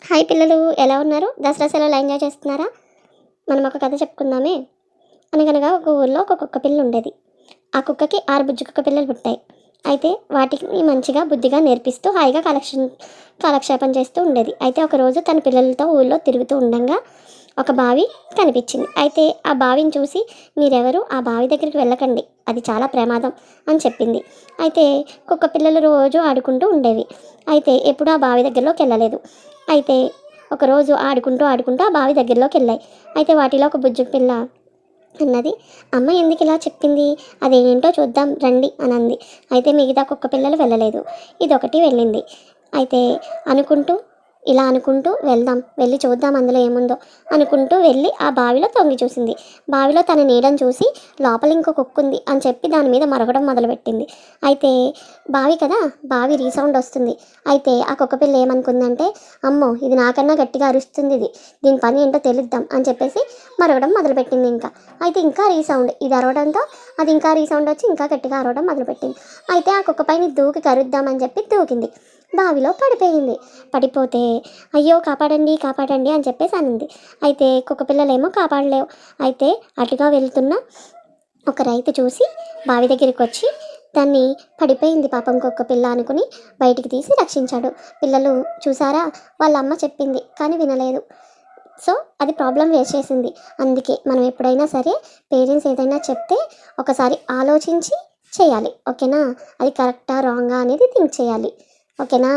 Hi పిల్లలు, ఎలా ఉన్నారు? దసరా సెలవులు ఎంజాయ్ చేస్తున్నారా? మనం ఒక కథ చెప్పుకుందామే. అనగనగా ఒక ఊర్లో ఒక కుక్క పిల్ల ఉండేది. ఆ కుక్కకి 6 బుజ్జి కుక్క పిల్లలు పుట్టాయి. అయితే వాటిని మంచిగా బుద్ధిగా నేర్పిస్తూ హాయిగా కాలక్షేపం చేస్తూ ఉండేది. అయితే ఒకరోజు తన పిల్లలతో ఊళ్ళో తిరుగుతూ ఉండంగా ఒక బావి కనిపించింది. అయితే ఆ బావిని చూసి, మీరెవరు ఆ బావి దగ్గరికి వెళ్ళకండి, అది చాలా ప్రమాదం అని చెప్పింది. అయితే కుక్క పిల్లలు రోజు ఆడుకుంటూ ఉండేవి. అయితే ఎప్పుడూ ఆ బావి దగ్గరలోకి వెళ్ళలేదు. అయితే ఒకరోజు ఆడుకుంటూ ఆడుకుంటూ ఆ బావి దగ్గరలోకి వెళ్ళాయి. అయితే వాటిలో ఒక బుజ్జి పిల్ల అన్నది, అమ్మ ఎందుకు ఇలా చెప్పింది, అదేంటో చూద్దాం రండి అని అంది. అయితే మిగతా కుక్క పిల్లలు వెళ్ళలేదు, ఇదొకటి వెళ్ళింది. అయితే అనుకుంటూ ఇలా అనుకుంటూ వెళ్దాం, వెళ్ళి చూద్దాం అందులో ఏముందో అనుకుంటూ వెళ్ళి ఆ బావిలో తొంగి చూసింది. బావిలో తన నీడను చూసి లోపల ఇంకో కుక్క ఉంది అని చెప్పి దాని మీద మరగడం మొదలుపెట్టింది. అయితే బావి కదా, బావి రీసౌండ్ వస్తుంది. అయితే ఆ కుక్క పిల్ల ఏమనుకుందంటే, అమ్మో ఇది నాకన్నా గట్టిగా అరుస్తుంది, దీని పని ఏంటో తెలుద్దాం అని చెప్పేసి మరగడం మొదలుపెట్టింది. అయితే ఇంకా రీసౌండ్, ఇది అరవడంతో అది ఇంకా రీసౌండ్ వచ్చి ఇంకా గట్టిగా అరవడం మొదలుపెట్టింది. అయితే ఆ కుక్క పైన దూకి కరుద్దామని చెప్పి దూకింది. బావిలో పడిపోయింది. పడిపోతే అయ్యో కాపాడండి కాపాడండి అని చెప్పేసి అనింది. అయితే కుక్క పిల్లలేమో కాపాడలేవు. అయితే అటుగా వెళ్తున్న ఒక రైతు చూసి బావి దగ్గరికి వచ్చి దాన్ని, పడిపోయింది పాపం కుక్క పిల్ల అనుకుని బయటికి తీసి రక్షించాడు. పిల్లలు చూసారా, వాళ్ళ అమ్మ చెప్పింది కానీ వినలేదు. సో అది ప్రాబ్లం ఫేస్ చేసింది. అందుకే మనం ఎప్పుడైనా సరే పేరెంట్స్ ఏదైనా చెప్తే ఒకసారి ఆలోచించి చేయాలి, ఓకేనా? అది కరెక్టా రాంగా అనేది థింక్ చేయాలి, ఓకేనా?